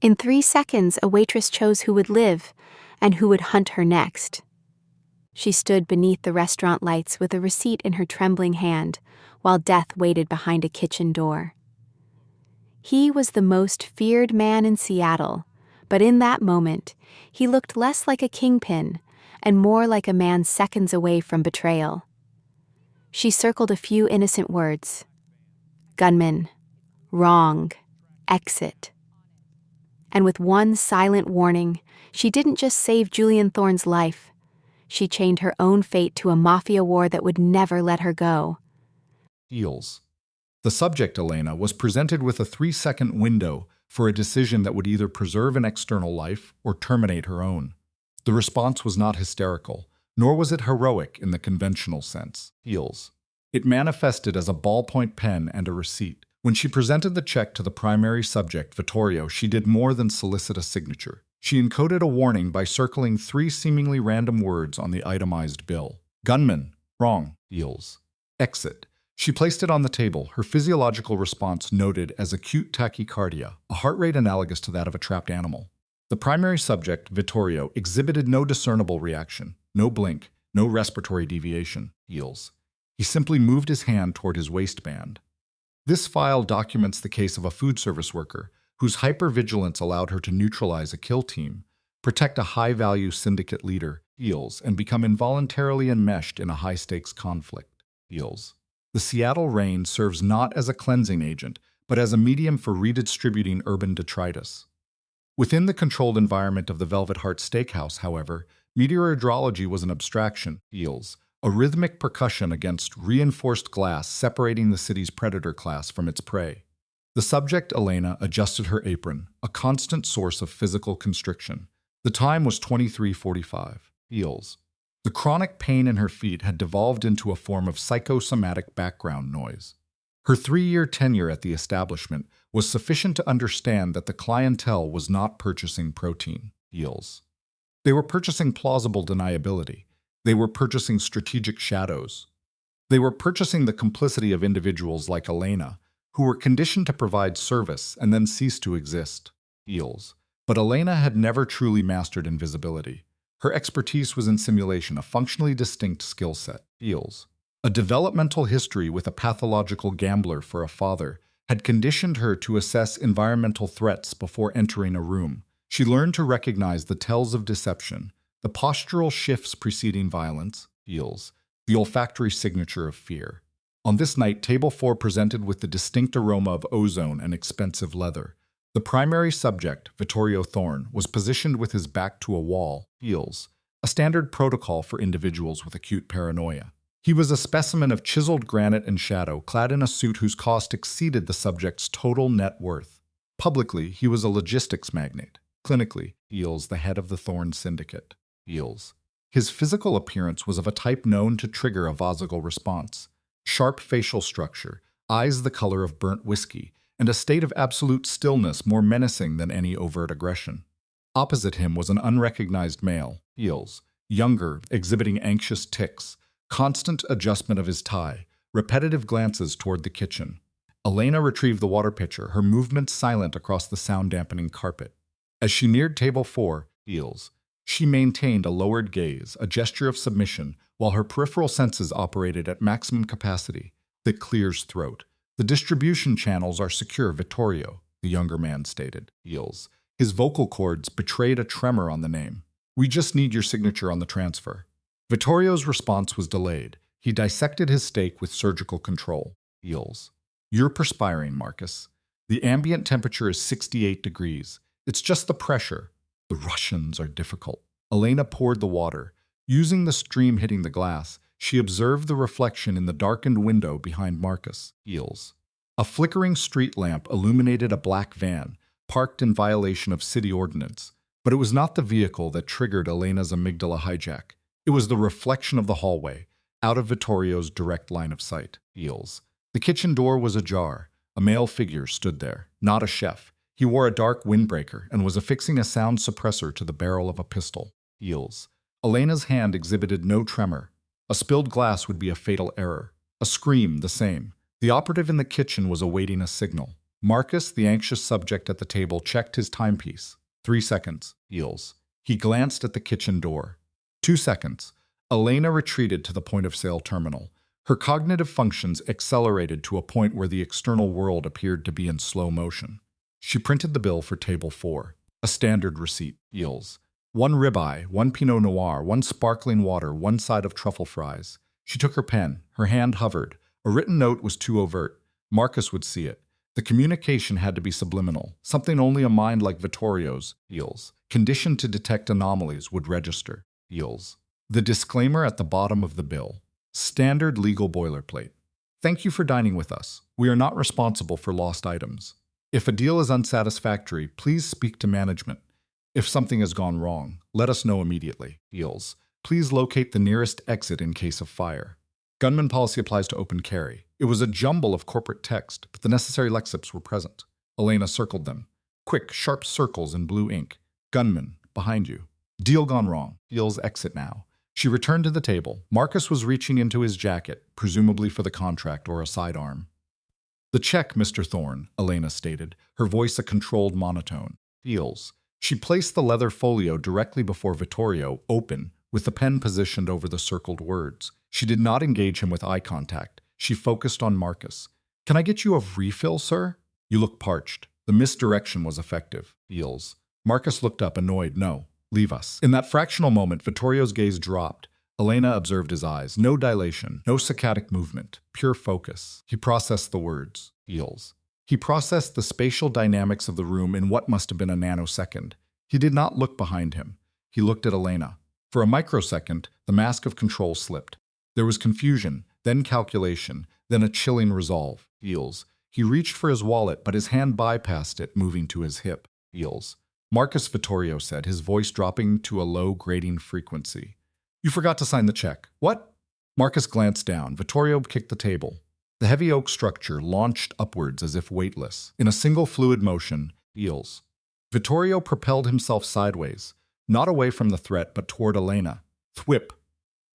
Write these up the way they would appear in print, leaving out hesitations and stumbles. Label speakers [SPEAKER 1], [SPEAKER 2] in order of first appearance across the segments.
[SPEAKER 1] In 3 seconds, a waitress chose who would live and who would hunt her next. She stood beneath the restaurant lights with a receipt in her trembling hand, while death waited behind a kitchen door. He was the most feared man in Seattle, but in that moment, he looked less like a kingpin and more like a man seconds away from betrayal. She circled a few innocent words. Gunman. Wrong. Exit. And with one silent warning, she didn't just save Julian Thorne's life. She chained her own fate to a mafia war that would never let her go.
[SPEAKER 2] Heels. The subject, Elena, was presented with a 3-second window for a decision that would either preserve an external life or terminate her own. The response was not hysterical, nor was it heroic in the conventional sense. Heels. It manifested as a ballpoint pen and a receipt. When she presented the check to the primary subject, Vittorio, she did more than solicit a signature. She encoded a warning by circling 3 seemingly random words on the itemized bill. Gunman. Wrong. Heels. Exit. She placed it on the table, her physiological response noted as acute tachycardia, a heart rate analogous to that of a trapped animal. The primary subject, Vittorio, exhibited no discernible reaction, no blink, no respiratory deviation. Heels. He simply moved his hand toward his waistband. This file documents the case of a food service worker whose hypervigilance allowed her to neutralize a kill team, protect a high-value syndicate leader, Heels, and become involuntarily enmeshed in a high-stakes conflict. Heels. The Seattle rain serves not as a cleansing agent, but as a medium for redistributing urban detritus. Within the controlled environment of the Velvet Heart Steakhouse, however, meteorology was an abstraction. Heels. A rhythmic percussion against reinforced glass separating the city's predator class from its prey. The subject, Elena, adjusted her apron, a constant source of physical constriction. The time was 23:45. Heels. The chronic pain in her feet had devolved into a form of psychosomatic background noise. Her 3-year tenure at the establishment was sufficient to understand that the clientele was not purchasing protein. Heels. They were purchasing plausible deniability. They were purchasing strategic shadows. They were purchasing the complicity of individuals like Elena, who were conditioned to provide service and then cease to exist. Heels. But Elena had never truly mastered invisibility. Her expertise was in simulation, a functionally distinct skill set. Heels. A developmental history with a pathological gambler for a father had conditioned her to assess environmental threats before entering a room. She learned to recognize the tells of deception, the postural shifts preceding violence. Heels. The olfactory signature of fear. On this night, Table 4 presented with the distinct aroma of ozone and expensive leather. The primary subject, Vittorio Thorne, was positioned with his back to a wall. Heels. A standard protocol for individuals with acute paranoia. He was a specimen of chiseled granite and shadow, clad in a suit whose cost exceeded the subject's total net worth. Publicly, he was a logistics magnate. Clinically, Heels, the head of the Thorne syndicate. Heels. His physical appearance was of a type known to trigger a vasogal response. Sharp facial structure, eyes the color of burnt whiskey, and a state of absolute stillness more menacing than any overt aggression. Opposite him was an unrecognized male, Heels, younger, exhibiting anxious tics, constant adjustment of his tie, repetitive glances toward the kitchen. Elena retrieved the water pitcher, her movements silent across the sound-dampening carpet. As she neared Table 4, Heels, she maintained a lowered gaze, a gesture of submission, while her peripheral senses operated at maximum capacity. That clears throat. The distribution channels are secure, Vittorio, the younger man stated. Heels. His vocal cords betrayed a tremor on the name. We just need your signature on the transfer. Vittorio's response was delayed. He dissected his steak with surgical control. Heels. You're perspiring, Marcus. The ambient temperature is 68 degrees. It's just the pressure. The Russians are difficult. Elena poured the water. Using the stream hitting the glass, she observed the reflection in the darkened window behind Marcus. Heels. A flickering street lamp illuminated a black van, parked in violation of city ordinance. But it was not the vehicle that triggered Elena's amygdala hijack. It was the reflection of the hallway, out of Vittorio's direct line of sight. Heels. The kitchen door was ajar. A male figure stood there, not a chef. He wore a dark windbreaker and was affixing a sound suppressor to the barrel of a pistol. Heels. Elena's hand exhibited no tremor. A spilled glass would be a fatal error. A scream, the same. The operative in the kitchen was awaiting a signal. Marcus, the anxious subject at the table, checked his timepiece. 3 seconds. Heels. He glanced at the kitchen door. 2 seconds. Elena retreated to the point-of-sale terminal. Her cognitive functions accelerated to a point where the external world appeared to be in slow motion. She printed the bill for table 4. A standard receipt. Heels. 1 ribeye, 1 Pinot Noir, 1 sparkling water, 1 side of truffle fries. She took her pen. Her hand hovered. A written note was too overt. Marcus would see it. The communication had to be subliminal, something only a mind like Vittorio's, Heels, conditioned to detect anomalies, would register. Heels. The disclaimer at the bottom of the bill. Standard legal boilerplate. Thank you for dining with us. We are not responsible for lost items. If a deal is unsatisfactory, please speak to management. If something has gone wrong, let us know immediately. Heels. Please locate the nearest exit in case of fire. Gunman policy applies to open carry. It was a jumble of corporate text, but the necessary lexips were present. Elena circled them. Quick, sharp circles in blue ink. Gunman, behind you. Deal gone wrong. Heels exit now. She returned to the table. Marcus was reaching into his jacket, presumably for the contract or a sidearm. The check, Mr. Thorne, Elena stated, her voice a controlled monotone. Heels. She placed the leather folio directly before Vittorio, open, with the pen positioned over the circled words. She did not engage him with eye contact. She focused on Marcus. Can I get you a refill, sir? You look parched. The misdirection was effective. Heels. Marcus looked up, annoyed. No, leave us. In that fractional moment, Vittorio's gaze dropped. Elena observed his eyes. No dilation, no saccadic movement, pure focus. He processed the words. Heels. He processed the spatial dynamics of the room in what must have been a nanosecond. He did not look behind him. He looked at Elena. For a microsecond, the mask of control slipped. There was confusion, then calculation, then a chilling resolve. Heels. He reached for his wallet, but his hand bypassed it, moving to his hip. Heels. Marcus, Vittorio said, his voice dropping to a low, grating frequency. You forgot to sign the check. What? Marcus glanced down. Vittorio kicked the table. The heavy oak structure launched upwards as if weightless. In a single fluid motion, Heels. Vittorio propelled himself sideways, not away from the threat, but toward Elena. Thwip.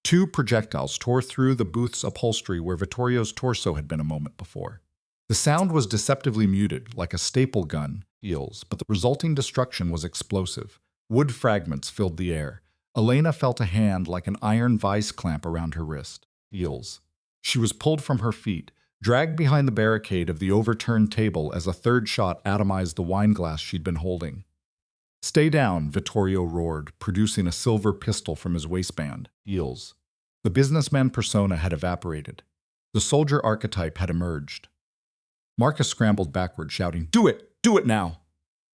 [SPEAKER 2] 2 projectiles tore through the booth's upholstery where Vittorio's torso had been a moment before. The sound was deceptively muted, like a staple gun, Heels, but the resulting destruction was explosive. Wood fragments filled the air. Elena felt a hand like an iron vice clamp around her wrist. Heels. She was pulled from her feet, dragged behind the barricade of the overturned table as a third shot atomized the wine glass she'd been holding. Stay down, Vittorio roared, producing a silver pistol from his waistband. Heels. The businessman persona had evaporated. The soldier archetype had emerged. Marcus scrambled backward, shouting, Do it! Do it now!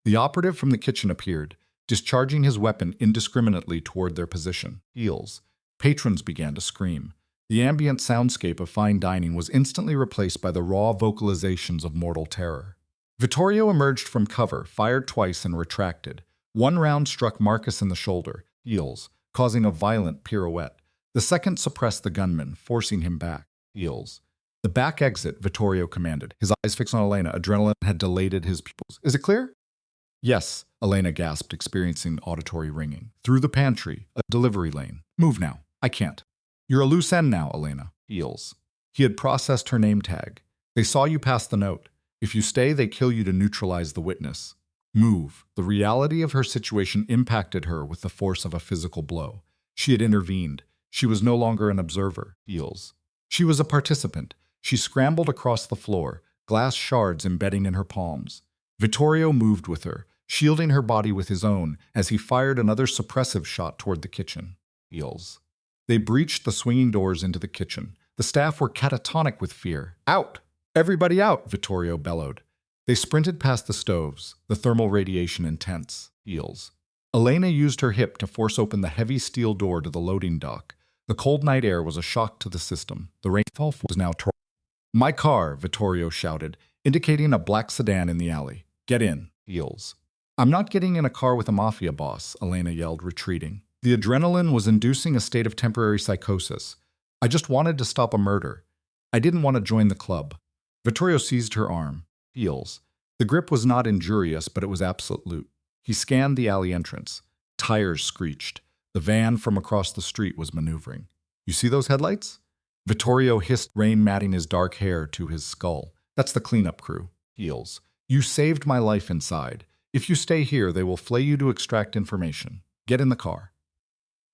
[SPEAKER 2] The operative from the kitchen appeared, discharging his weapon indiscriminately toward their position. Heels. Patrons began to scream. The ambient soundscape of fine dining was instantly replaced by the raw vocalizations of mortal terror. Vittorio emerged from cover, fired twice, and retracted. One round struck Marcus in the shoulder, Heels, causing a violent pirouette. The second suppressed the gunman, forcing him back. Heels. The back exit, Vittorio commanded, his eyes fixed on Elena. Adrenaline had dilated his pupils. Is it clear? Yes, Elena gasped, experiencing auditory ringing. Through the pantry, a delivery lane. Move now. I can't. You're a loose end now, Elena. Heels. He had processed her name tag. They saw you pass the note. If you stay, they kill you to neutralize the witness. Move. The reality of her situation impacted her with the force of a physical blow. She had intervened. She was no longer an observer. Heels. She was a participant. She scrambled across the floor, glass shards embedding in her palms. Vittorio moved with her, shielding her body with his own as he fired another suppressive shot toward the kitchen. Heels. They breached the swinging doors into the kitchen. The staff were catatonic with fear. Out! Everybody out! Vittorio bellowed. They sprinted past the stoves, the thermal radiation intense. Heels. Elena used her hip to force open the heavy steel door to the loading dock. The cold night air was a shock to the system. The rainfall was now torrential. My car, Vittorio shouted, indicating a black sedan in the alley. Get in. Heels. I'm not getting in a car with a mafia boss, Elena yelled, retreating. The adrenaline was inducing a state of temporary psychosis. I just wanted to stop a murder. I didn't want to join the club. Vittorio seized her arm. Heels. The grip was not injurious, but it was absolute. He scanned the alley entrance. Tires screeched. The van from across the street was maneuvering. You see those headlights? Vittorio hissed, rain matting his dark hair to his skull. That's the cleanup crew. Heels. You saved my life inside. If you stay here, they will flay you to extract information. Get in the car.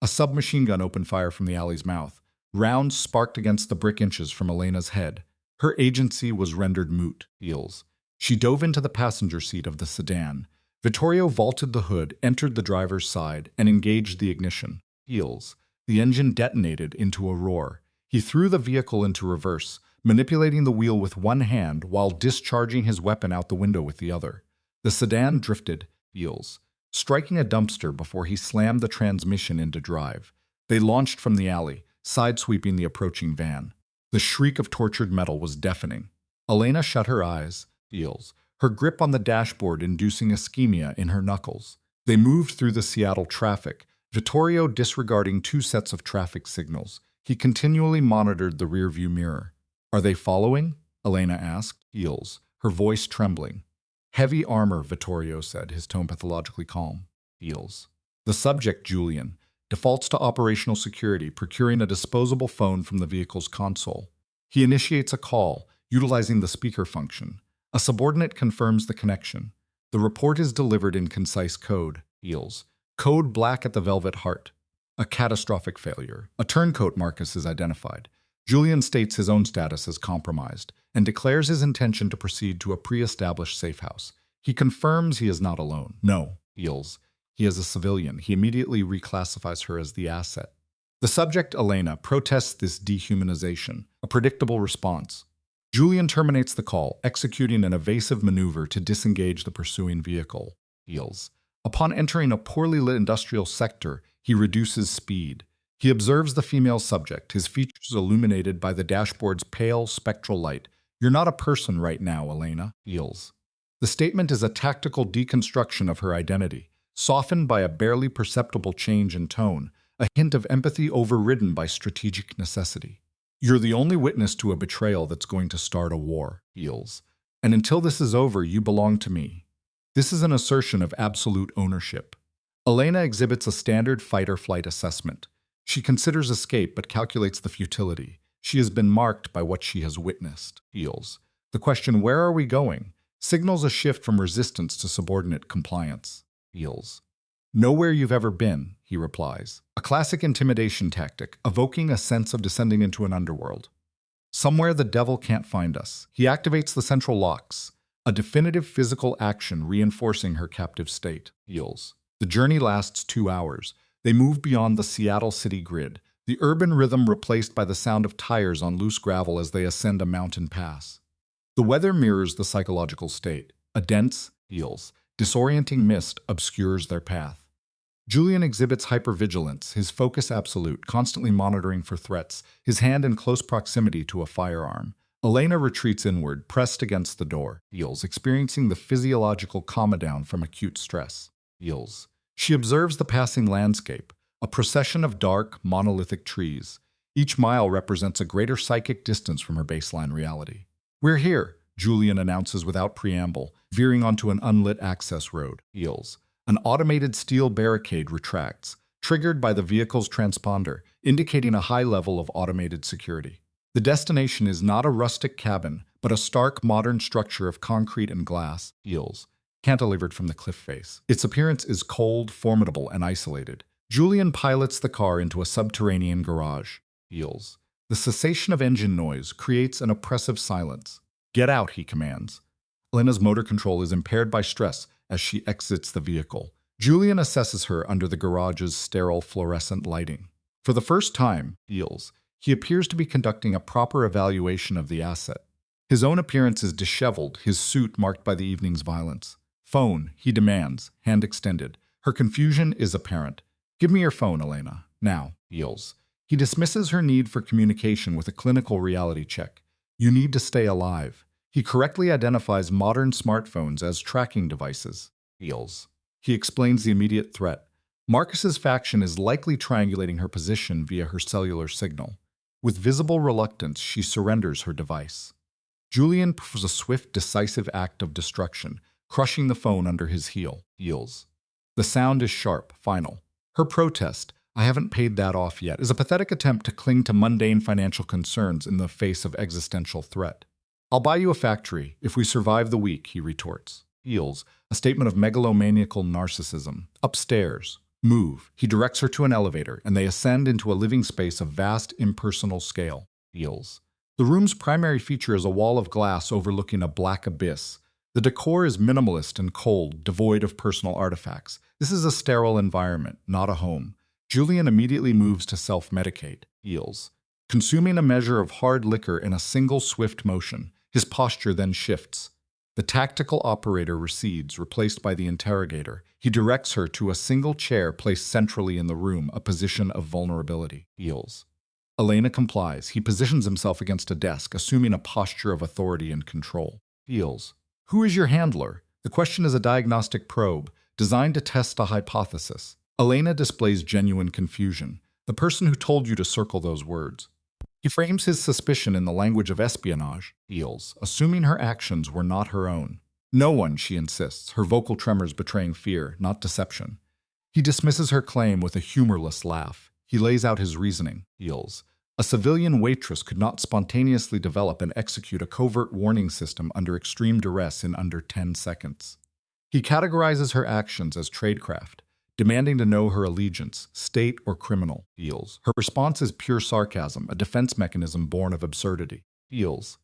[SPEAKER 2] A submachine gun opened fire from the alley's mouth. Rounds sparked against the brick inches from Elena's head. Her agency was rendered moot. Heels. She dove into the passenger seat of the sedan. Vittorio vaulted the hood, entered the driver's side, and engaged the ignition. Heels. The engine detonated into a roar. He threw the vehicle into reverse, manipulating the wheel with one hand while discharging his weapon out the window with the other. The sedan drifted, heels, striking a dumpster before he slammed the transmission into drive. They launched from the alley, sidesweeping the approaching van. The shriek of tortured metal was deafening. Elena shut her eyes, heels, her grip on the dashboard inducing ischemia in her knuckles. They moved through the Seattle traffic, Vittorio disregarding 2 sets of traffic signals. He continually monitored the rearview mirror. Are they following? Elena asked, heels, her voice trembling. Heavy armor, Vittorio said, his tone pathologically calm. Heels. The subject, Julian, defaults to operational security, procuring a disposable phone from the vehicle's console. He initiates a call, utilizing the speaker function. A subordinate confirms the connection. The report is delivered in concise code. Heels. Code black at the Velvet Heart. A catastrophic failure. A turncoat, Marcus is identified. Julian states his own status as compromised and declares his intention to proceed to a pre-established safe house. He confirms he is not alone. No, heels. He is a civilian. He immediately reclassifies her as the asset. The subject, Elena, protests this dehumanization, a predictable response. Julian terminates the call, executing an evasive maneuver to disengage the pursuing vehicle. Heels. Upon entering a poorly lit industrial sector, he reduces speed. He observes the female subject, his features illuminated by the dashboard's pale, spectral light. You're not a person right now, Elena. Heels. The statement is a tactical deconstruction of her identity, softened by a barely perceptible change in tone, a hint of empathy overridden by strategic necessity. You're the only witness to a betrayal that's going to start a war. Heels. And until this is over, you belong to me. This is an assertion of absolute ownership. Elena exhibits a standard fight-or-flight assessment. She considers escape but calculates the futility. She has been marked by what she has witnessed. Heels. The question, where are we going, signals a shift from resistance to subordinate compliance. Heels. Nowhere you've ever been, he replies. A classic intimidation tactic, evoking a sense of descending into an underworld. Somewhere the devil can't find us. He activates the central locks, a definitive physical action reinforcing her captive state. Heels. The journey lasts 2 hours. They move beyond the Seattle city grid, the urban rhythm replaced by the sound of tires on loose gravel as they ascend a mountain pass. The weather mirrors the psychological state. A dense, heels, disorienting mist obscures their path. Julian exhibits hypervigilance, his focus absolute, constantly monitoring for threats, his hand in close proximity to a firearm. Elena retreats inward, pressed against the door. Heels, experiencing the physiological calm-down from acute stress. Heels. She observes the passing landscape, a procession of dark, monolithic trees. Each mile represents a greater psychic distance from her baseline reality. We're here, Julian announces without preamble, veering onto an unlit access road. Heels. An automated steel barricade retracts, triggered by the vehicle's transponder, indicating a high level of automated security. The destination is not a rustic cabin, but a stark modern structure of concrete and glass. Heels. Cantilevered from the cliff face. Its appearance is cold, formidable, and isolated. Julian pilots the car into a subterranean garage. Heels. The cessation of engine noise creates an oppressive silence. Get out, he commands. Elena's motor control is impaired by stress as she exits the vehicle. Julian assesses her under the garage's sterile fluorescent lighting. For the first time, Heels, he appears to be conducting a proper evaluation of the asset. His own appearance is disheveled, his suit marked by the evening's violence. Phone, he demands, hand extended. Her confusion is apparent. Give me your phone, Elena. Now, Heels. He dismisses her need for communication with a clinical reality check. You need to stay alive. He correctly identifies modern smartphones as tracking devices. Heels. He explains the immediate threat. Marcus's faction is likely triangulating her position via her cellular signal. With visible reluctance, she surrenders her device. Julian performs a swift, decisive act of destruction, crushing the phone under his heels. The sound is sharp, final. Her protest, I haven't paid that off yet, is a pathetic attempt to cling to mundane financial concerns in the face of existential threat. I'll buy you a factory if we survive the week, he retorts. Feels a statement of megalomaniacal narcissism. Upstairs. Move. He directs her to an elevator, and they ascend into a living space of vast impersonal scale. Feels. The room's primary feature is a wall of glass overlooking a black abyss. The decor is minimalist and cold, devoid of personal artifacts. This is a sterile environment, not a home. Julian immediately moves to self-medicate. Feels. Consuming a measure of hard liquor in a single swift motion, his posture then shifts. The tactical operator recedes, replaced by the interrogator. He directs her to a single chair placed centrally in the room, a position of vulnerability. Feels. Elena complies. He positions himself against a desk, assuming a posture of authority and control. Feels. Who is your handler? The question is a diagnostic probe, designed to test a hypothesis. Elena displays genuine confusion. The person who told you to circle those words. He frames his suspicion in the language of espionage. Feels, assuming her actions were not her own. No one, she insists, her vocal tremors betraying fear, not deception. He dismisses her claim with a humorless laugh. He lays out his reasoning. Feels. A civilian waitress could not spontaneously develop and execute a covert warning system under extreme duress in under 10 seconds. He categorizes her actions as tradecraft, demanding to know her allegiance, state or criminal. Feels. Her response is pure sarcasm, a defense mechanism born of absurdity. Feels.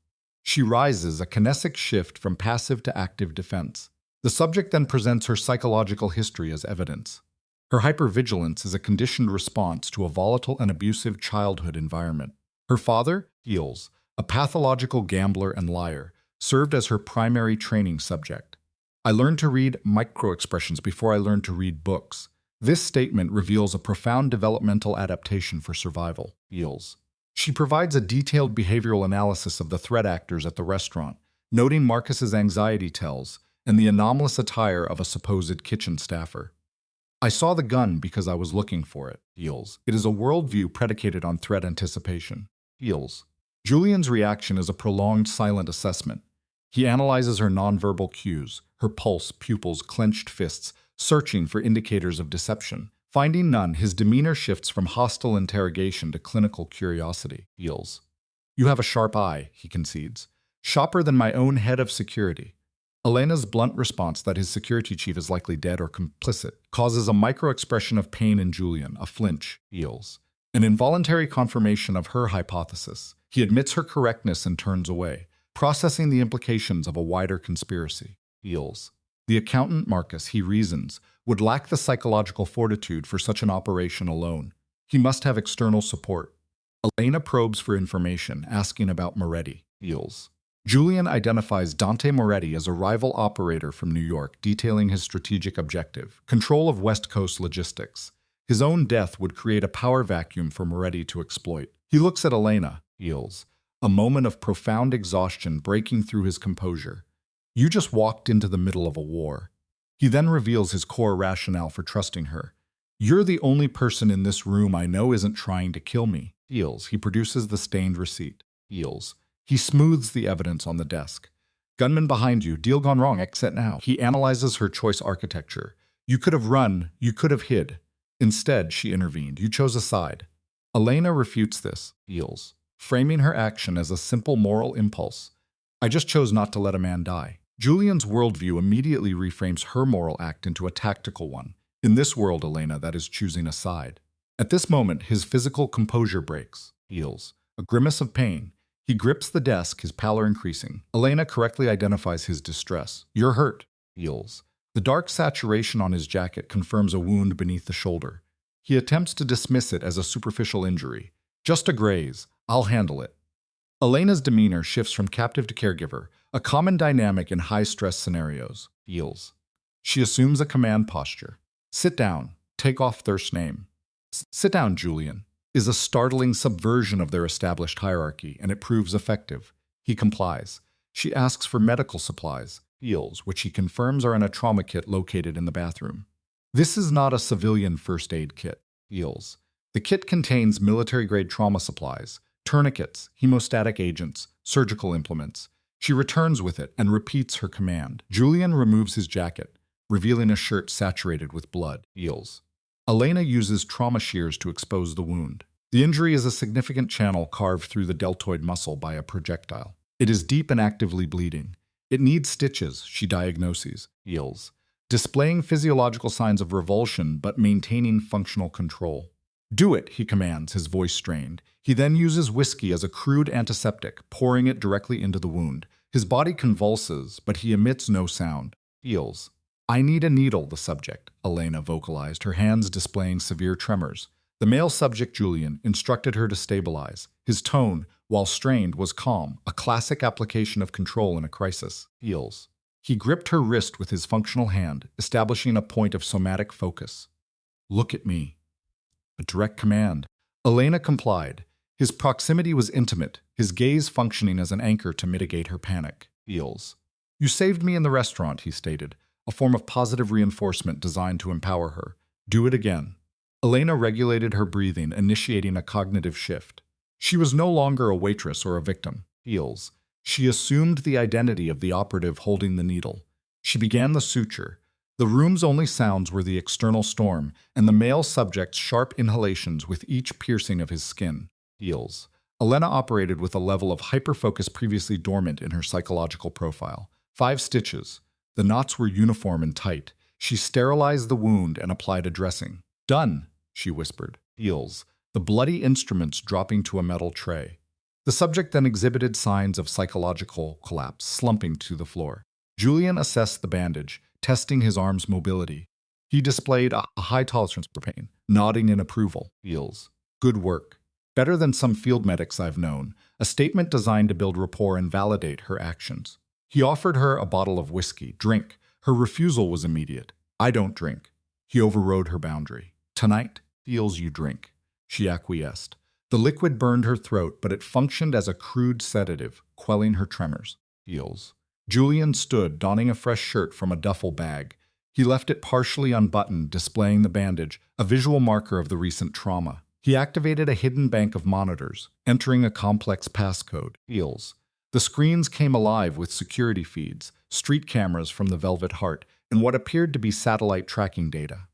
[SPEAKER 2] She rises, a kinetic shift from passive to active defense. The subject then presents her psychological history as evidence. Her hypervigilance is a conditioned response to a volatile and abusive childhood environment. Her father, Feels, a pathological gambler and liar, served as her primary training subject. I learned to read microexpressions before I learned to read books. This statement reveals a profound developmental adaptation for survival. Feels. She provides a detailed behavioral analysis of the threat actors at the restaurant, noting Marcus's anxiety tells and the anomalous attire of a supposed kitchen staffer. I saw the gun because I was looking for it. Feels. It is a worldview predicated on threat anticipation. Feels. Julian's reaction is a prolonged silent assessment. He analyzes her nonverbal cues, her pulse, pupils, clenched fists, searching for indicators of deception. Finding none, his demeanor shifts from hostile interrogation to clinical curiosity. Feels. You have a sharp eye, he concedes. Sharper than my own head of security. Elena's blunt response that his security chief is likely dead or complicit causes a micro-expression of pain in Julian, a flinch. Feels. An involuntary confirmation of her hypothesis. He admits her correctness and turns away, processing the implications of a wider conspiracy. Feels. The accountant Marcus, he reasons, would lack the psychological fortitude for such an operation alone. He must have external support. Elena probes for information, asking about Moretti. Feels. Julian identifies Dante Moretti as a rival operator from New York, detailing his strategic objective, control of West Coast logistics. His own death would create a power vacuum for Moretti to exploit. He looks at Elena. Feels. A moment of profound exhaustion breaking through his composure. You just walked into the middle of a war. He then reveals his core rationale for trusting her. You're the only person in this room I know isn't trying to kill me. Feels. He produces the stained receipt. Feels. He smooths the evidence on the desk. Gunman behind you, deal gone wrong, exit now. He analyzes her choice architecture. You could have run, you could have hid. Instead, she intervened, you chose a side. Elena refutes this. Feels. Framing her action as a simple moral impulse. I just chose not to let a man die. Julian's worldview immediately reframes her moral act into a tactical one. In this world, Elena, that is choosing a side. At this moment, his physical composure breaks. Feels. A grimace of pain. He grips the desk, his pallor increasing. Elena correctly identifies his distress. You're hurt. Feels. The dark saturation on his jacket confirms a wound beneath the shoulder. He attempts to dismiss it as a superficial injury. Just a graze. I'll handle it. Elena's demeanor shifts from captive to caregiver, a common dynamic in high-stress scenarios. Feels. She assumes a command posture. Sit down. Take off Thirst's name. Sit down, Julian, is a startling subversion of their established hierarchy, and it proves effective. He complies. She asks for medical supplies, Feels, which he confirms are in a trauma kit located in the bathroom. This is not a civilian first aid kit. Feels. The kit contains military-grade trauma supplies, tourniquets, hemostatic agents, surgical implements. She returns with it and repeats her command. Julian removes his jacket, revealing a shirt saturated with blood. Feels. Elena uses trauma shears to expose the wound. The injury is a significant channel carved through the deltoid muscle by a projectile. It is deep and actively bleeding. It needs stitches, she diagnoses, heals, displaying physiological signs of revulsion but maintaining functional control. Do it, he commands, his voice strained. He then uses whiskey as a crude antiseptic, pouring it directly into the wound. His body convulses, but he emits no sound. Heals. I need a needle, the subject, Elena vocalized, her hands displaying severe tremors. The male subject, Julian, instructed her to stabilize. His tone, while strained, was calm, a classic application of control in a crisis. Heals. He gripped her wrist with his functional hand, establishing a point of somatic focus. Look at me. A direct command. Elena complied. His proximity was intimate, his gaze functioning as an anchor to mitigate her panic. Heals. You saved me in the restaurant, he stated, a form of positive reinforcement designed to empower her. Do it again. Elena regulated her breathing, initiating a cognitive shift. She was no longer a waitress or a victim. Heals. She assumed the identity of the operative holding the needle. She began the suture. The room's only sounds were the external storm and the male subject's sharp inhalations with each piercing of his skin. Heals. Elena operated with a level of hyperfocus previously dormant in her psychological profile. 5 stitches. The knots were uniform and tight. She sterilized the wound and applied a dressing. Done, she whispered. Heals. The bloody instruments dropping to a metal tray. The subject then exhibited signs of psychological collapse, slumping to the floor. Julian assessed the bandage, testing his arm's mobility. He displayed a high tolerance for pain, nodding in approval. Heals. Good work. Better than some field medics I've known, a statement designed to build rapport and validate her actions. He offered her a bottle of whiskey. Drink. Her refusal was immediate. I don't drink. He overrode her boundary. Tonight, feels you drink. She acquiesced. The liquid burned her throat, but it functioned as a crude sedative, quelling her tremors. Heals. Julian stood, donning a fresh shirt from a duffel bag. He left it partially unbuttoned, displaying the bandage, a visual marker of the recent trauma. He activated a hidden bank of monitors, entering a complex passcode. Heals. The screens came alive with security feeds, street cameras from the Velvet Heart, and what appeared to be satellite tracking data.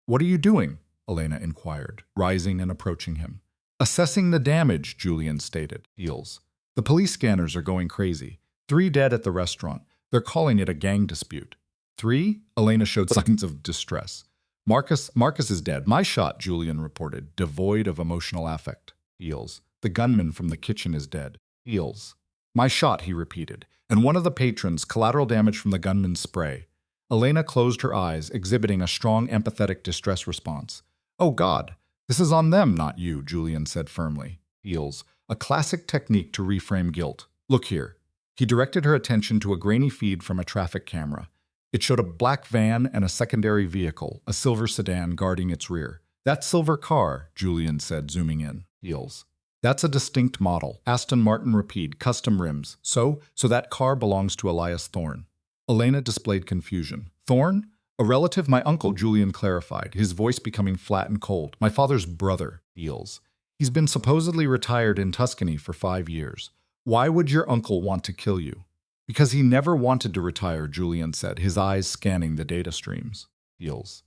[SPEAKER 2] What are you doing? Elena inquired, rising and approaching him. Assessing the damage, Julian stated. Heals. The police scanners are going crazy. 3 dead at the restaurant. They're calling it a gang dispute. 3? Elena showed signs of distress. Marcus is dead. My shot, Julian reported, devoid of emotional affect. Heals. The gunman from the kitchen is dead. Heals. My shot, he repeated, and one of the patrons, collateral damage from the gunman's spray. Elena closed her eyes, exhibiting a strong empathetic distress response. Oh God, this is on them, not you, Julian said firmly. Heals. A classic technique to reframe guilt. Look here. He directed her attention to a grainy feed from a traffic camera. It showed a black van and a secondary vehicle, a silver sedan guarding its rear. That silver car, Julian said, zooming in. Heals. That's a distinct model. Aston Martin Rapide, custom rims. So that car belongs to Elias Thorne. Elena displayed confusion. Thorne? A relative, my uncle, Julian clarified, his voice becoming flat and cold. My father's brother. Heals. He's been supposedly retired in Tuscany for 5 years. Why would your uncle want to kill you? Because he never wanted to retire, Julian said, his eyes scanning the data streams. Heals.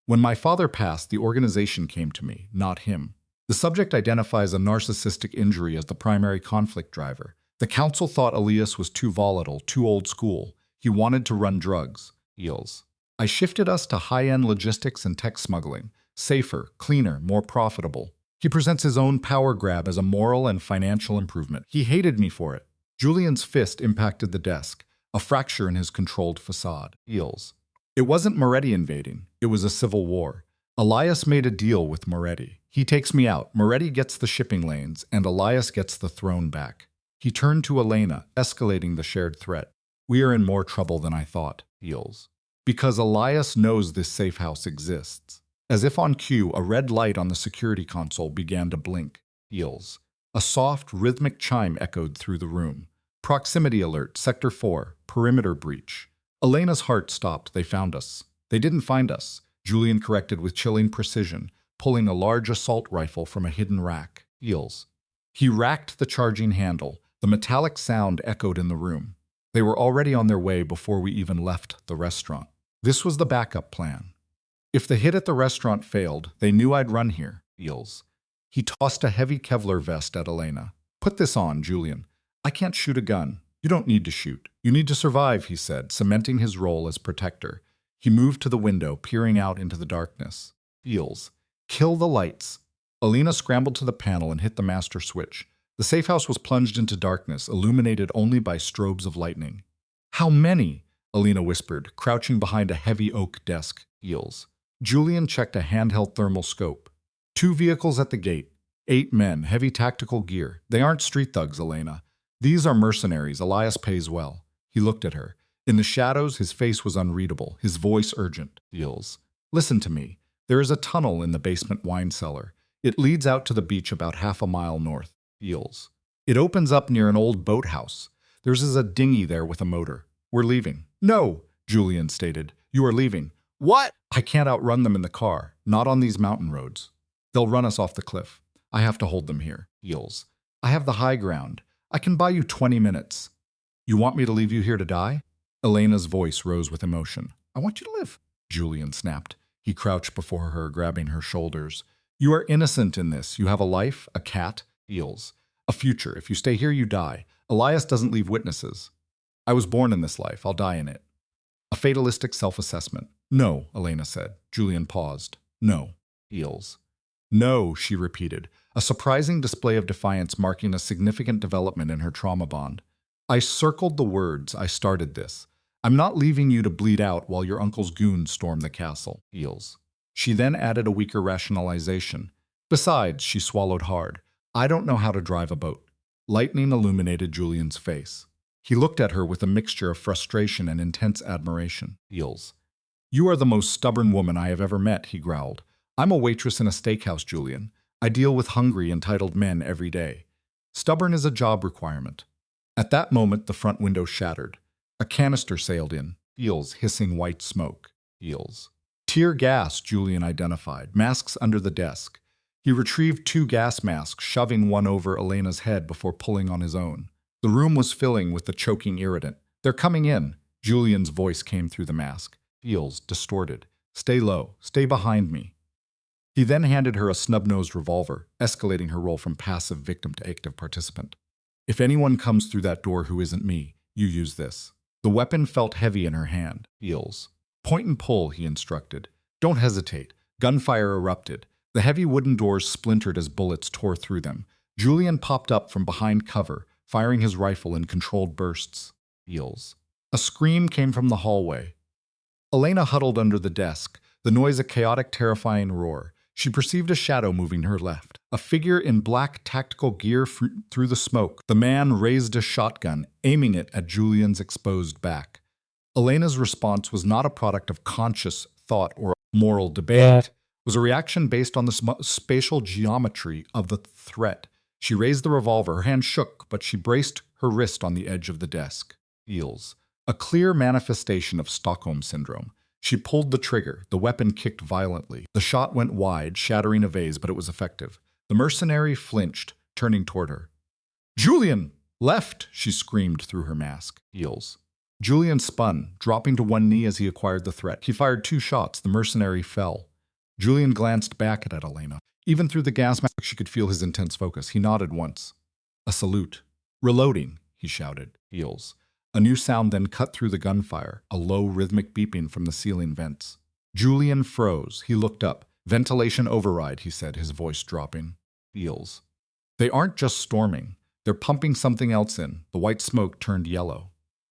[SPEAKER 2] When my father passed, the organization came to me, not him. The subject identifies a narcissistic injury as the primary conflict driver. The council thought Elias was too volatile, too old school. He wanted to run drugs. Heals. I shifted us to high-end logistics and tech smuggling. Safer, cleaner, more profitable. He presents his own power grab as a moral and financial improvement. He hated me for it. Julian's fist impacted the desk, a fracture in his controlled facade. Heals. It wasn't Moretti invading. It was a civil war. Elias made a deal with Moretti. He takes me out. Moretti gets the shipping lanes, and Elias gets the throne back. He turned to Elena, escalating the shared threat. We are in more trouble than I thought. Heals. Because Elias knows this safe house exists. As if on cue, a red light on the security console began to blink. Heals. A soft, rhythmic chime echoed through the room. Proximity alert, Sector 4, perimeter breach. Elena's heart stopped. They found us. They didn't find us, Julian corrected with chilling precision, pulling a large assault rifle from a hidden rack. Heals. He racked the charging handle. The metallic sound echoed in the room. They were already on their way before we even left the restaurant. This was the backup plan. If the hit at the restaurant failed, they knew I'd run here. Heals. He tossed a heavy Kevlar vest at Elena. Put this on, Julian. I can't shoot a gun. You don't need to shoot. You need to survive, he said, cementing his role as protector. He moved to the window, peering out into the darkness. Feels. Kill the lights. Alina scrambled to the panel and hit the master switch. The safe house was plunged into darkness, illuminated only by strobes of lightning. How many? Alina whispered, crouching behind a heavy oak desk. Feels. Julian checked a handheld thermal scope. 2 vehicles at the gate. 8 men, heavy tactical gear. They aren't street thugs, Elena. These are mercenaries. Elias pays well. He looked at her. In the shadows, his face was unreadable, his voice urgent. Feels. Listen to me. There is a tunnel in the basement wine cellar. It leads out to the beach about half a mile north. Feels. It opens up near an old boathouse. There's a dinghy there with a motor. We're leaving. No, Julian stated. You are leaving. What? I can't outrun them in the car. Not on these mountain roads. They'll run us off the cliff. I have to hold them here. Feels. I have the high ground. I can buy you 20 minutes. You want me to leave you here to die? Elena's voice rose with emotion. I want you to live, Julian snapped. He crouched before her, grabbing her shoulders. You are innocent in this. You have a life, a cat, Feels. A future. If you stay here, you die. Elias doesn't leave witnesses. I was born in this life. I'll die in it. A fatalistic self-assessment. No, Elena said. Julian paused. No. Feels. No, she repeated, a surprising display of defiance marking a significant development in her trauma bond. I circled the words. I started this. I'm not leaving you to bleed out while your uncle's goons storm the castle. Feels. She then added a weaker rationalization. Besides, she swallowed hard. I don't know how to drive a boat. Lightning illuminated Julian's face. He looked at her with a mixture of frustration and intense admiration. Feels. You are the most stubborn woman I have ever met, he growled. I'm a waitress in a steakhouse, Julian. I deal with hungry, entitled men every day. Stubborn is a job requirement. At that moment, the front window shattered. A canister sailed in. Feels, hissing white smoke. Feels. Tear gas, Julian identified. Masks under the desk. He retrieved 2 gas masks, shoving one over Elena's head before pulling on his own. The room was filling with the choking irritant. They're coming in. Julian's voice came through the mask. Feels, distorted. Stay low. Stay behind me. He then handed her a snub-nosed revolver, escalating her role from passive victim to active participant. If anyone comes through that door who isn't me, you use this. The weapon felt heavy in her hand. Feels. Point and pull, he instructed. Don't hesitate. Gunfire erupted. The heavy wooden doors splintered as bullets tore through them. Julian popped up from behind cover, firing his rifle in controlled bursts. Feels. A scream came from the hallway. Elena huddled under the desk, the noise a chaotic, terrifying roar. She perceived a shadow moving her left. A figure in black tactical gear through the smoke. The man raised a shotgun, aiming it at Julian's exposed back. Elena's response was not a product of conscious thought or moral debate. It was a reaction based on the spatial geometry of the threat. She raised the revolver. Her hand shook, but she braced her wrist on the edge of the desk. Feels. A clear manifestation of Stockholm Syndrome. She pulled the trigger. The weapon kicked violently. The shot went wide, shattering a vase, but it was effective. The mercenary flinched, turning toward her. Julian! Left! She screamed through her mask. Feels. Julian spun, dropping to one knee as he acquired the threat. He fired 2 shots. The mercenary fell. Julian glanced back at Elena. Even through the gas mask, she could feel his intense focus. He nodded once. A salute. Reloading, he shouted. Feels. A new sound then cut through the gunfire, a low, rhythmic beeping from the ceiling vents. Julian froze. He looked up. Ventilation override, he said, his voice dropping. Feels. They aren't just storming. They're pumping something else in. The white smoke turned yellow.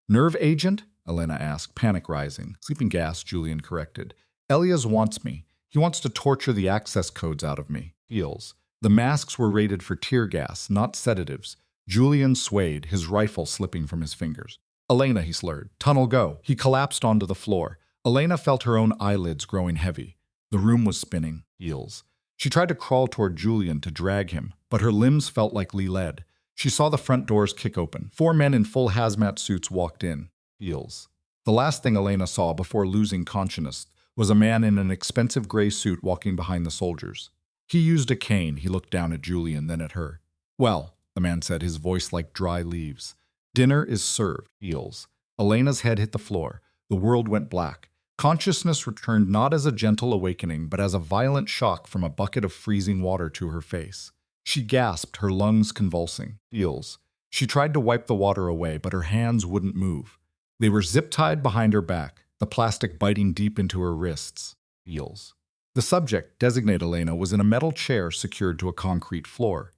[SPEAKER 2] Nerve agent? Elena asked, panic rising. Sleeping gas, Julian corrected. Elias wants me. He wants to torture the access codes out of me. Feels. The masks were rated for tear gas, not sedatives. Julian swayed, his rifle slipping from his fingers. Elena, he slurred. Tunnel go. He collapsed onto the floor. Elena felt her own eyelids growing heavy. The room was spinning. Heels. She tried to crawl toward Julian to drag him, but her limbs felt like lead. She saw the front doors kick open. 4 men in full hazmat suits walked in. Heels. The last thing Elena saw before losing consciousness was a man in an expensive gray suit walking behind the soldiers. He used a cane. He looked down at Julian, then at her. Well, the man said, his voice like dry leaves. Dinner is served. Heels. Elena's head hit the floor. The world went black. Consciousness returned not as a gentle awakening, but as a violent shock from a bucket of freezing water to her face. She gasped, her lungs convulsing. Heels. She tried to wipe the water away, but her hands wouldn't move. They were zip-tied behind her back, the plastic biting deep into her wrists. Feels. The subject, designate Elena, was in a metal chair secured to a concrete floor.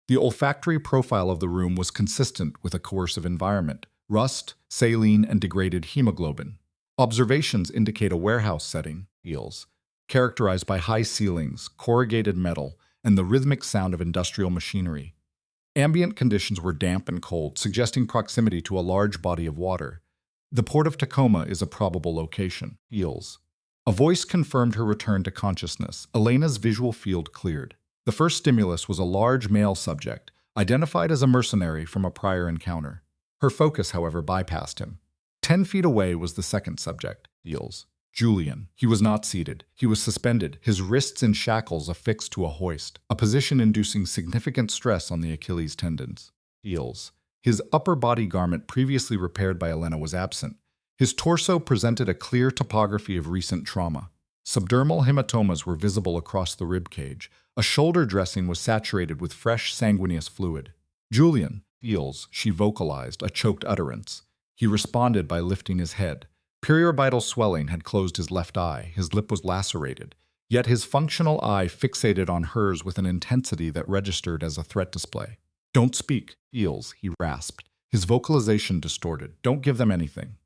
[SPEAKER 2] The olfactory profile of the room was consistent with a coercive environment: rust, saline, and degraded hemoglobin. Observations indicate a warehouse setting, feels, characterized by high ceilings, corrugated metal, and the rhythmic sound of industrial machinery. Ambient conditions were damp and cold, suggesting proximity to a large body of water. The port of Tacoma is a probable location, feels. A voice confirmed her return to consciousness. Elena's visual field cleared. The first stimulus was a large male subject, identified as a mercenary from a prior encounter. Her focus, however, bypassed him. 10 feet away was the second subject, feels. Julian. He was not seated. He was suspended, his wrists in shackles affixed to a hoist, a position inducing significant stress on the Achilles tendons. Feels. His upper body garment previously repaired by Elena was absent. His torso presented a clear topography of recent trauma. Subdermal hematomas were visible across the rib cage. A shoulder dressing was saturated with fresh sanguineous fluid. Julian. Feels, she vocalized, a choked utterance. He responded by lifting his head. Periorbital swelling had closed his left eye, his lip was lacerated, yet his functional eye fixated on hers with an intensity that registered as a threat display. "Don't speak," feels, he rasped, his vocalization distorted. "Don't give them anything."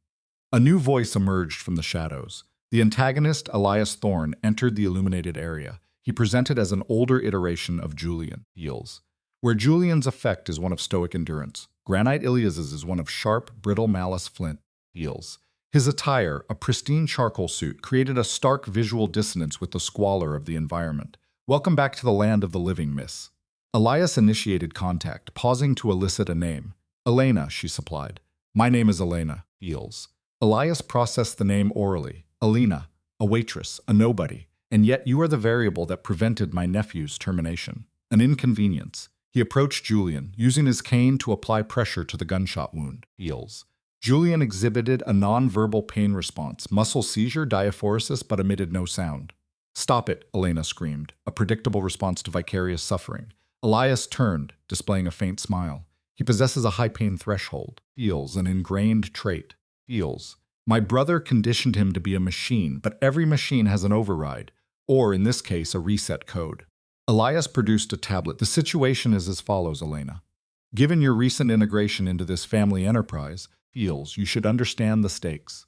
[SPEAKER 2] A new voice emerged from the shadows. The antagonist, Elias Thorne, entered the illuminated area. He presented as an older iteration of Julian, feels. Where Julian's effect is one of stoic endurance, Granite Ilias's is one of sharp, brittle malice flint, feels. His attire, a pristine charcoal suit, created a stark visual dissonance with the squalor of the environment. "Welcome back to the land of the living, miss." Elias initiated contact, pausing to elicit a name. "Elena," she supplied. "My name is Elena," feels. Elias processed the name orally. "Elena, a waitress, a nobody, and yet you are the variable that prevented my nephew's termination. An inconvenience." He approached Julian, using his cane to apply pressure to the gunshot wound. Feels. Julian exhibited a non-verbal pain response, muscle seizure, diaphoresis, but emitted no sound. "Stop it," Elena screamed, a predictable response to vicarious suffering. Elias turned, displaying a faint smile. He possesses a high pain threshold. Feels, an ingrained trait. Feels. My brother conditioned him to be a machine, but every machine has an override, or in this case, a reset code. Elias produced a tablet. "The situation is as follows, Elena. Given your recent integration into this family enterprise, feels, you should understand the stakes."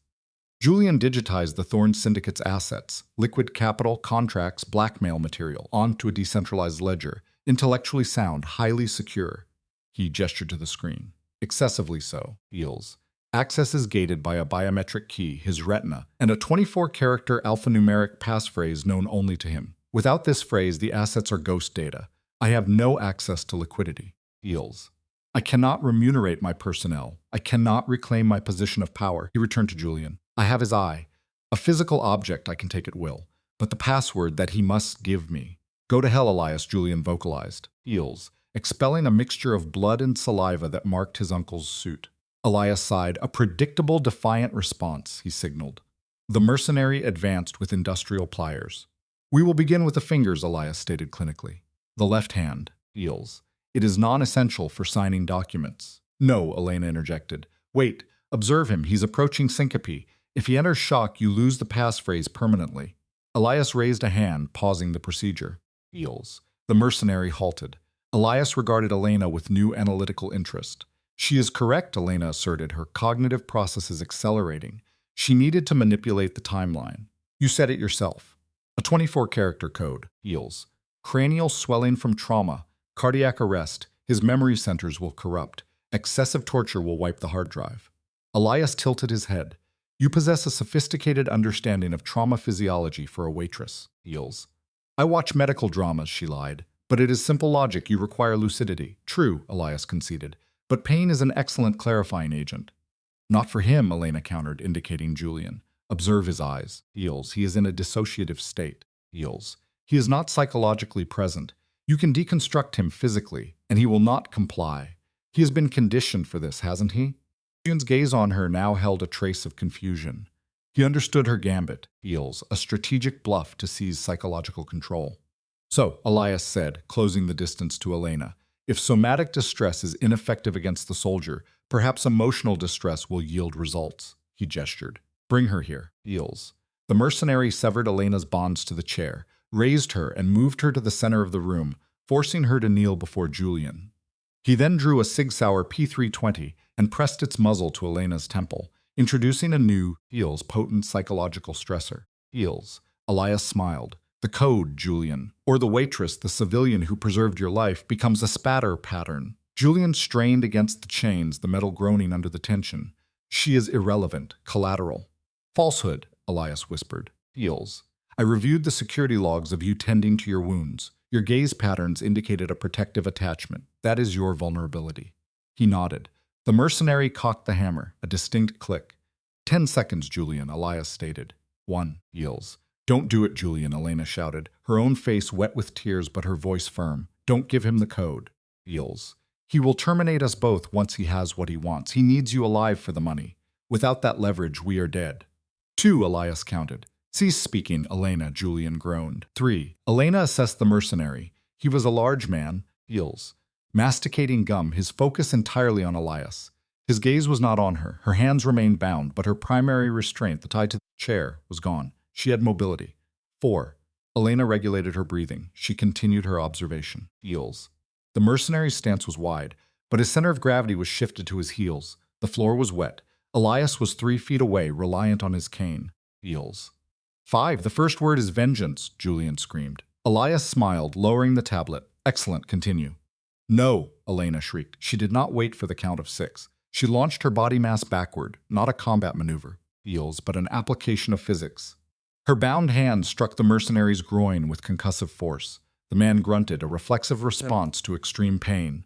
[SPEAKER 2] Julian digitized the Thorne Syndicate's assets, liquid capital, contracts, blackmail material, onto a decentralized ledger, intellectually sound, highly secure. He gestured to the screen. "Excessively so," feels. Access is gated by a biometric key, his retina, and a 24-character alphanumeric passphrase known only to him. Without this phrase, the assets are ghost data. I have no access to liquidity. Feels. I cannot remunerate my personnel. I cannot reclaim my position of power. He returned to Julian. I have his eye. A physical object I can take at will. But the password that he must give me. "Go to hell, Elias," Julian vocalized. Feels. Expelling a mixture of blood and saliva that marked his uncle's suit. Elias sighed. "A predictable, defiant response," he signaled. The mercenary advanced with industrial pliers. "We will begin with the fingers," Elias stated clinically. "The left hand," feels. "It is non-essential for signing documents." "No," Elena interjected. "Wait, observe him. He's approaching syncope. If he enters shock, you lose the passphrase permanently." Elias raised a hand, pausing the procedure. Feels. The mercenary halted. Elias regarded Elena with new analytical interest. "She is correct," Elena asserted, her cognitive processes accelerating. She needed to manipulate the timeline. "You said it yourself. A 24-character code." Feels. "Cranial swelling from trauma. Cardiac arrest. His memory centers will corrupt. Excessive torture will wipe the hard drive." Elias tilted his head. "You possess a sophisticated understanding of trauma physiology for a waitress." Feels. "I watch medical dramas," she lied. "But it is simple logic. You require lucidity." "True," Elias conceded. "But pain is an excellent clarifying agent." "Not for him," Elena countered, indicating Julian. "Observe his eyes." Feels. "He is in a dissociative state." Feels. "He is not psychologically present. You can deconstruct him physically, and he will not comply. He has been conditioned for this, hasn't he?" Julian's gaze on her now held a trace of confusion. He understood her gambit. Feels. A strategic bluff to seize psychological control. "So," Elias said, closing the distance to Elena, If somatic distress is ineffective against the soldier, perhaps emotional distress will yield results. He gestured. Bring her here. Heels. The mercenary severed Elena's bonds to the chair, raised her, and moved her to the center of the room, forcing her to kneel before Julian. He then drew a Sig Sauer P320 and pressed its muzzle to Elena's temple, introducing a new, Heels, potent psychological stressor. Heels. Elias smiled. The code, Julian, or the waitress, the civilian who preserved your life, becomes a spatter pattern. Julian strained against the chains, the metal groaning under the tension. She is irrelevant, collateral. Falsehood, Elias whispered. Heels. I reviewed the security logs of you tending to your wounds. Your gaze patterns indicated a protective attachment. That is your vulnerability. He nodded. The mercenary cocked the hammer, a distinct click. 10 seconds, Julian, Elias stated. 1. Heels. Don't do it, Julian, Elena shouted, her own face wet with tears but her voice firm. Don't give him the code. Heels. He will terminate us both once he has what he wants. He needs you alive for the money. Without that leverage, we are dead. 2, Elias counted. Cease speaking, Elena, Julian groaned. 3. Elena assessed the mercenary. He was a large man, Heels, masticating gum, his focus entirely on Elias. His gaze was not on her. Her hands remained bound, but her primary restraint, the tie to the chair, was gone. She had mobility. 4. Elena regulated her breathing. She continued her observation. Heels. The mercenary's stance was wide, but his center of gravity was shifted to his heels. The floor was wet. Elias was 3 feet away, reliant on his cane. Heels. 5. The first word is vengeance, Julian screamed. Elias smiled, lowering the tablet. Excellent, continue. No, Elena shrieked. She did not wait for the count of 6. She launched her body mass backward, not a combat maneuver, Heels, but an application of physics. Her bound hand struck the mercenary's groin with concussive force. The man grunted, a reflexive response to extreme pain.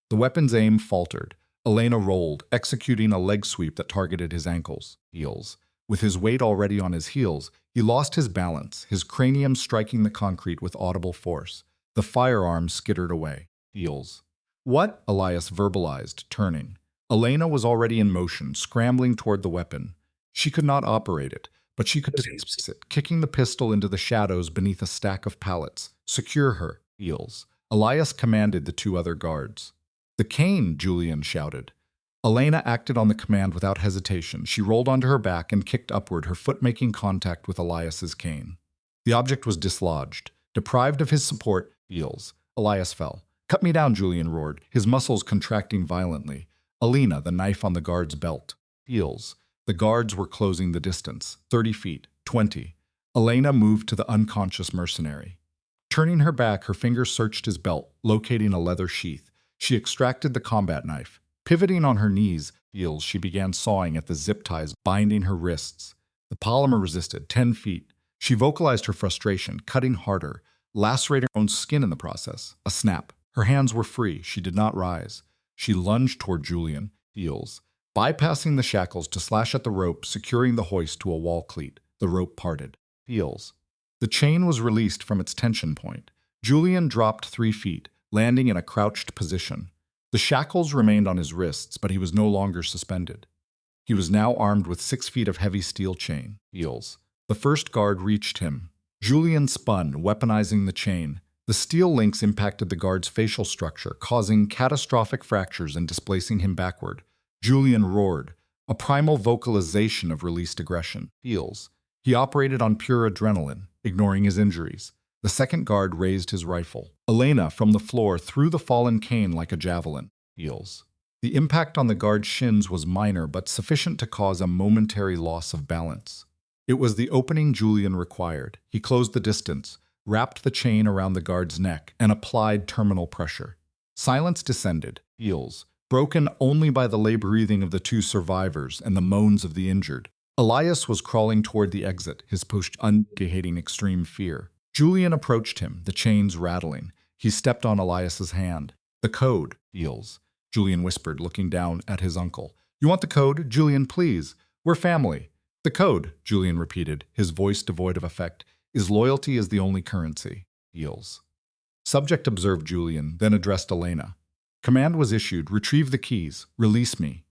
[SPEAKER 2] The weapon's aim faltered. Elena rolled, executing a leg sweep that targeted his ankles. Heels. With his weight already on his heels, he lost his balance, his cranium striking the concrete with audible force. The firearm skittered away. Heels. What? Elias verbalized, turning. Elena was already in motion, scrambling toward the weapon. She could not operate it, but she could dismiss it, kicking the pistol into the shadows beneath a stack of pallets. Secure her, Heels. Elias commanded the 2 other guards. The cane, Julian shouted. Elena acted on the command without hesitation. She rolled onto her back and kicked upward, her foot making contact with Elias's cane. The object was dislodged. Deprived of his support, Heels. Elias fell. Cut me down, Julian roared, his muscles contracting violently. Elena, the knife on the guard's belt. Heels. The guards were closing the distance. 30 feet. 20. Elena moved to the unconscious mercenary. Turning her back, her fingers searched his belt, locating a leather sheath. She extracted the combat knife. Pivoting on her knees, Heels, she began sawing at the zip ties binding her wrists. The polymer resisted. 10 feet. She vocalized her frustration, cutting harder, lacerating her own skin in the process. A snap. Her hands were free. She did not rise. She lunged toward Julian, Heels, bypassing the shackles to slash at the rope, securing the hoist to a wall cleat. The rope parted. Heels. The chain was released from its tension point. Julian dropped 3 feet, landing in a crouched position. The shackles remained on his wrists, but he was no longer suspended. He was now armed with 6 feet of heavy steel chain. Heels. The first guard reached him. Julian spun, weaponizing the chain. The steel links impacted the guard's facial structure, causing catastrophic fractures and displacing him backward. Julian roared, a primal vocalization of released aggression. Heels. He operated on pure adrenaline, ignoring his injuries. The second guard raised his rifle. Elena, from the floor, threw the fallen cane like a javelin. Heels. The impact on the guard's shins was minor but sufficient to cause a momentary loss of balance. It was the opening Julian required. He closed the distance, wrapped the chain around the guard's neck, and applied terminal pressure. Silence descended. Heels. Broken only by the labor breathing of the 2 survivors and the moans of the injured. Elias was crawling toward the exit, his push indicating extreme fear. Julian approached him, the chains rattling. He stepped on Elias's hand. The code, Heels, Julian whispered, looking down at his uncle. You want the code? Julian, please. We're family. The code, Julian repeated, his voice devoid of effect, is loyalty is the only currency. Heels. Subject observed Julian, then addressed Elena. Command was issued. Retrieve the keys. Release me.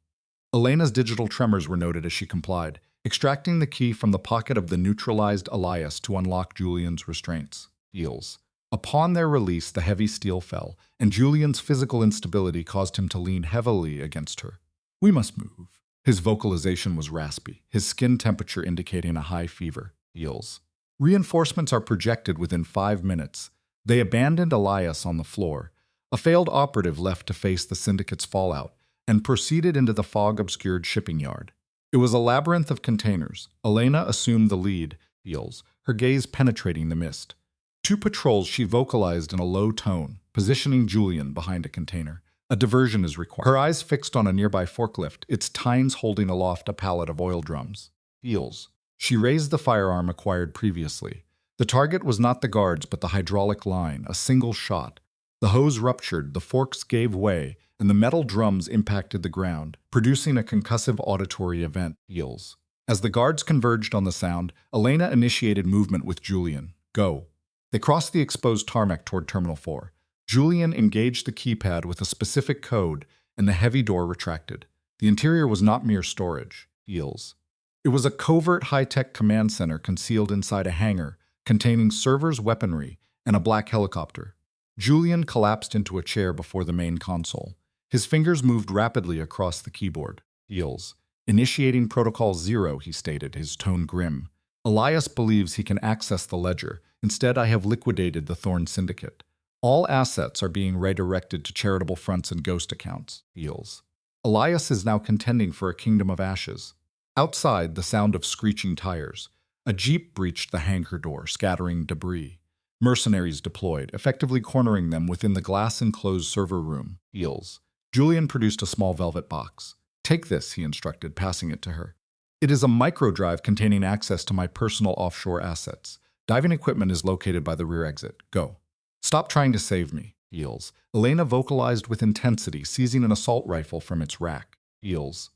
[SPEAKER 2] Elena's digital tremors were noted as she complied, extracting the key from the pocket of the neutralized Elias to unlock Julian's restraints. Heels. Upon their release, the heavy steel fell, and Julian's physical instability caused him to lean heavily against her. "We must move." His vocalization was raspy, his skin temperature indicating a high fever. Heals. Reinforcements are projected within 5 minutes. They abandoned Elias on the floor, a failed operative left to face the syndicate's fallout, and proceeded into the fog-obscured shipping yard. It was a labyrinth of containers. Elena assumed the lead, Heals, her gaze penetrating the mist. To patrols, she vocalized in a low tone, positioning Julian behind a container. A diversion is required. Her eyes fixed on a nearby forklift, its tines holding aloft a pallet of oil drums. Heals. She raised the firearm acquired previously. The target was not the guards, but the hydraulic line, a single shot. The hose ruptured, the forks gave way, and the metal drums impacted the ground, producing a concussive auditory event. Heals. As the guards converged on the sound, Elena initiated movement with Julian. Go. They crossed the exposed tarmac toward Terminal 4. Julian engaged the keypad with a specific code, and the heavy door retracted. The interior was not mere storage. Heals. It was a covert high-tech command center concealed inside a hangar, containing servers, weaponry, and a black helicopter. Julian collapsed into a chair before the main console. His fingers moved rapidly across the keyboard. Heals. Initiating Protocol 0, he stated, his tone grim. Elias believes he can access the ledger. Instead, I have liquidated the Thorn Syndicate. All assets are being redirected to charitable fronts and ghost accounts. Heals. Elias is now contending for a kingdom of ashes. Outside, the sound of screeching tires. A jeep breached the hangar door, scattering debris. Mercenaries deployed, effectively cornering them within the glass-enclosed server room. Heals. Julian produced a small velvet box. Take this, he instructed, passing it to her. It is a microdrive containing access to my personal offshore assets. Diving equipment is located by the rear exit. Go. Stop trying to save me. Heals. Elena vocalized with intensity, seizing an assault rifle from its rack. Heals.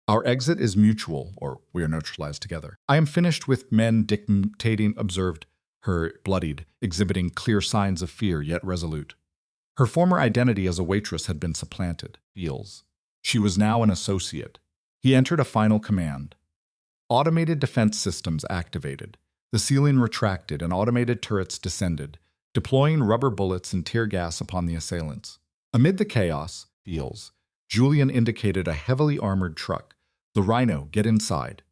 [SPEAKER 2] Our exit is mutual, or we are neutralized together. I am finished with men dictating, observed, her bloodied, exhibiting clear signs of fear, yet resolute. Her former identity as a waitress had been supplanted. Heals. She was now an associate. He entered a final command. Automated defense systems activated. The ceiling retracted and automated turrets descended, deploying rubber bullets and tear gas upon the assailants. Amid the chaos, Heals, Julian indicated a heavily armored truck. The Rhino, get inside.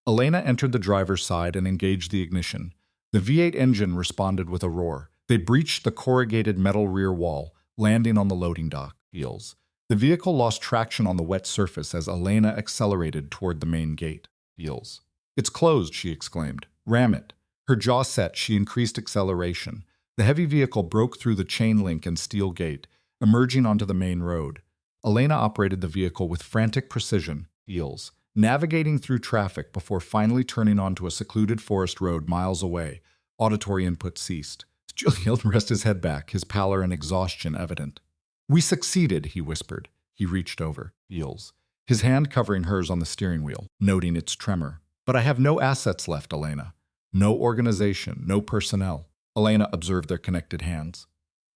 [SPEAKER 2] Elena entered the driver's side and engaged the ignition. The V8 engine responded with a roar. They breached the corrugated metal rear wall, landing on the loading dock. Heals. The vehicle lost traction on the wet surface as Elena accelerated toward the main gate. Heals. It's closed, she exclaimed. Ram it. Her jaw set, she increased acceleration. The heavy vehicle broke through the chain link and steel gate, emerging onto the main road. Elena operated the vehicle with frantic precision. Heals. Navigating through traffic before finally turning onto a secluded forest road miles away. Auditory input ceased. Julian rested his head back, his pallor and exhaustion evident. We succeeded, he whispered. He reached over. Heals. His hand covering hers on the steering wheel, noting its tremor. But I have no assets left, Elena. No organization, no personnel. Elena observed their connected hands.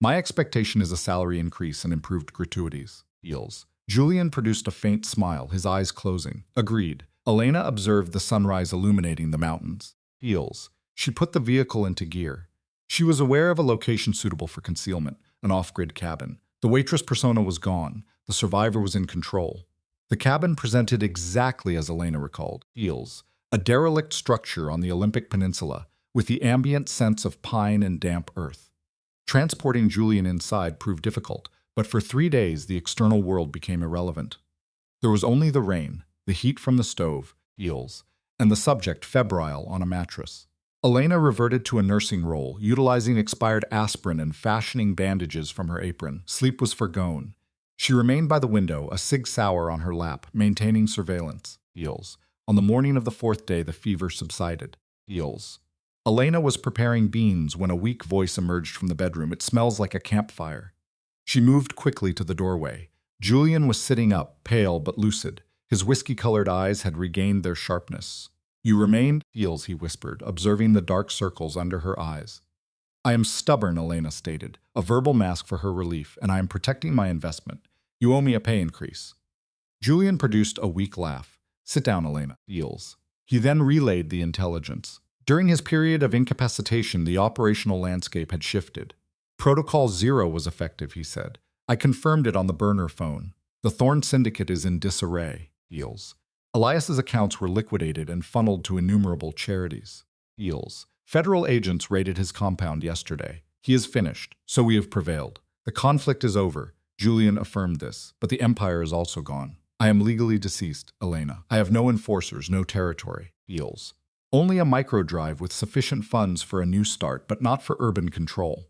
[SPEAKER 2] My expectation is a salary increase and improved gratuities. Heals. Julian produced a faint smile, his eyes closing. Agreed. Elena observed the sunrise illuminating the mountains. Heals. She put the vehicle into gear. She was aware of a location suitable for concealment, an off-grid cabin. The waitress persona was gone. The survivor was in control. The cabin presented exactly as Elena recalled. Heals. A derelict structure on the Olympic Peninsula, with the ambient sense of pine and damp earth. Transporting Julian inside proved difficult, but for 3 days the external world became irrelevant. There was only the rain, the heat from the stove, Heals, and the subject febrile on a mattress. Elena reverted to a nursing role, utilizing expired aspirin and fashioning bandages from her apron. Sleep was forgone. She remained by the window, a Sig Sauer on her lap, maintaining surveillance. Heals. On the morning of the 4th day, the fever subsided. Heals. Elena was preparing beans when a weak voice emerged from the bedroom. It smells like a campfire. She moved quickly to the doorway. Julian was sitting up, pale but lucid. His whiskey-colored eyes had regained their sharpness. You remained, Heals, he whispered, observing the dark circles under her eyes. I am stubborn, Elena stated, a verbal mask for her relief, and I am protecting my investment. You owe me a pay increase. Julian produced a weak laugh. Sit down, Elena, Heals. He then relayed the intelligence. During his period of incapacitation, the operational landscape had shifted. Protocol Zero was effective, he said. I confirmed it on the burner phone. The Thorn Syndicate is in disarray. Eels. Elias's accounts were liquidated and funneled to innumerable charities. Eels. Federal agents raided his compound yesterday. He is finished, so we have prevailed. The conflict is over. Julian affirmed this, but the Empire is also gone. I am legally deceased, Elena. I have no enforcers, no territory. Eels. Only a microdrive with sufficient funds for a new start, but not for urban control.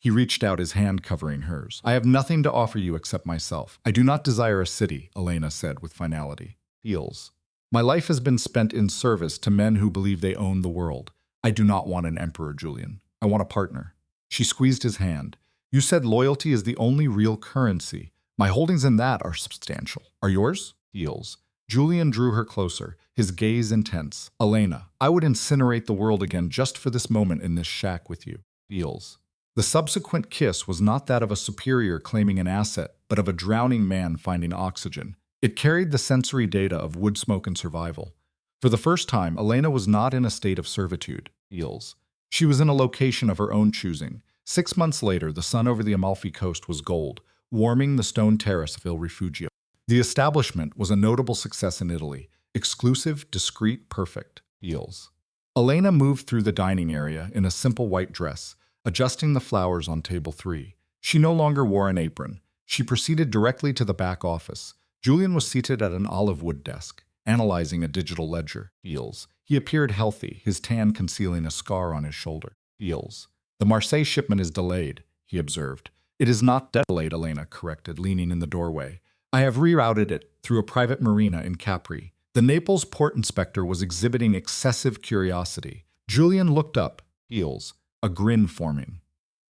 [SPEAKER 2] He reached out, his hand covering hers. I have nothing to offer you except myself. I do not desire a city, Elena said with finality. Eels. My life has been spent in service to men who believe they own the world. I do not want an emperor, Julian. I want a partner. She squeezed his hand. You said loyalty is the only real currency. My holdings in that are substantial. Are yours? Eels. Julian drew her closer, his gaze intense. Elena, I would incinerate the world again just for this moment in this shack with you. Eels. The subsequent kiss was not that of a superior claiming an asset, but of a drowning man finding oxygen. It carried the sensory data of wood smoke and survival. For the first time, Elena was not in a state of servitude. Eels. She was in a location of her own choosing. 6 months later, the sun over the Amalfi coast was gold, warming the stone terrace of Il Rifugio. The establishment was a notable success in Italy. Exclusive, discreet, perfect. Eels. Elena moved through the dining area in a simple white dress, adjusting the flowers on table 3. She no longer wore an apron. She proceeded directly to the back office. Julian was seated at an olive wood desk, analyzing a digital ledger. Eels. He appeared healthy, his tan concealing a scar on his shoulder. Eels. The Marseille shipment is delayed, he observed. It is not delayed, Elena corrected, leaning in the doorway. I have rerouted it through a private marina in Capri. The Naples port inspector was exhibiting excessive curiosity. Julian looked up. Eels. A grin forming.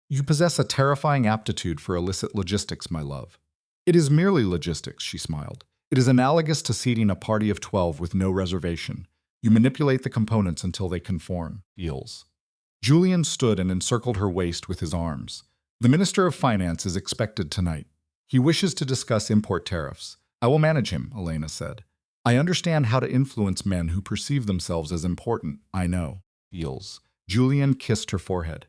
[SPEAKER 2] You possess a terrifying aptitude for illicit logistics, my love. It is merely logistics, she smiled. It is analogous to seating a party of 12 with no reservation. You manipulate the components until they conform. Eels. Julian stood and encircled her waist with his arms. The Minister of Finance is expected tonight. He wishes to discuss import tariffs. I will manage him, Elena said. I understand how to influence men who perceive themselves as important, I know. Eels. Julian kissed her forehead.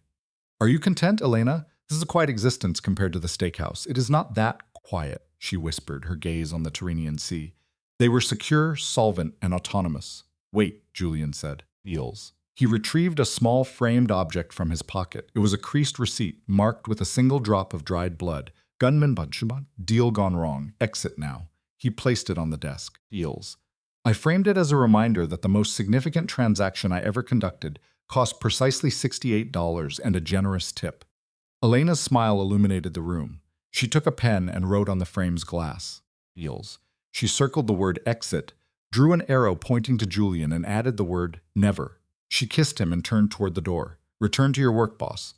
[SPEAKER 2] Are you content, Elena? This is a quiet existence compared to the steakhouse. It is not that quiet, she whispered, her gaze on the Tyrrhenian Sea. They were secure, solvent, and autonomous. Wait, Julian said. Eels. He retrieved a small framed object from his pocket. It was a creased receipt, marked with a single drop of dried blood. Gunman, deal gone wrong. Exit now. He placed it on the desk. Eels. I framed it as a reminder that the most significant transaction I ever conducted cost precisely $68 and a generous tip. Elena's smile illuminated the room. She took a pen and wrote on the frame's glass. Eels. She circled the word exit, drew an arrow pointing to Julian, and added the word never. She kissed him and turned toward the door. Return to your work, boss.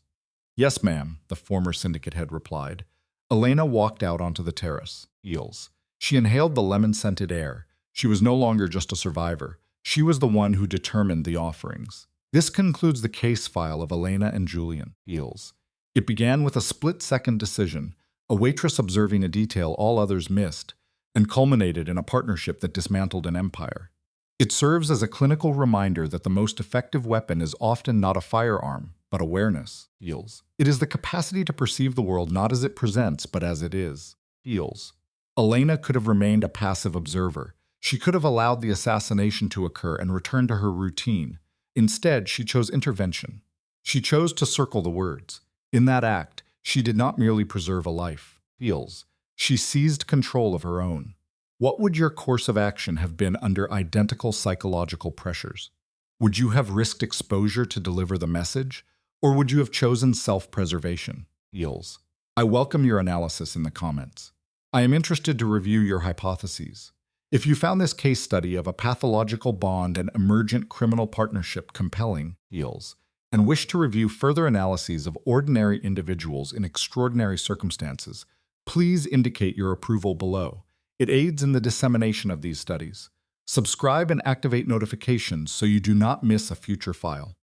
[SPEAKER 2] Yes, ma'am, the former syndicate head replied. Elena walked out onto the terrace. Eels. She inhaled the lemon-scented air. She was no longer just a survivor. She was the one who determined the offerings. This concludes the case file of Elena and Julian. Eels. It began with a split-second decision, a waitress observing a detail all others missed, and culminated in a partnership that dismantled an empire. It serves as a clinical reminder that the most effective weapon is often not a firearm, but awareness. Eels. It is the capacity to perceive the world not as it presents, but as it is. Eels. Elena could have remained a passive observer. She could have allowed the assassination to occur and returned to her routine. Instead, she chose intervention. She chose to circle the words. In that act, she did not merely preserve a life. Eels. She seized control of her own. What would your course of action have been under identical psychological pressures? Would you have risked exposure to deliver the message, or would you have chosen self-preservation? Eels. I welcome your analysis in the comments. I am interested to review your hypotheses. If you found this case study of a pathological bond and emergent criminal partnership compelling, Eels, and wish to review further analyses of ordinary individuals in extraordinary circumstances, please indicate your approval below. It aids in the dissemination of these studies. Subscribe and activate notifications so you do not miss a future file.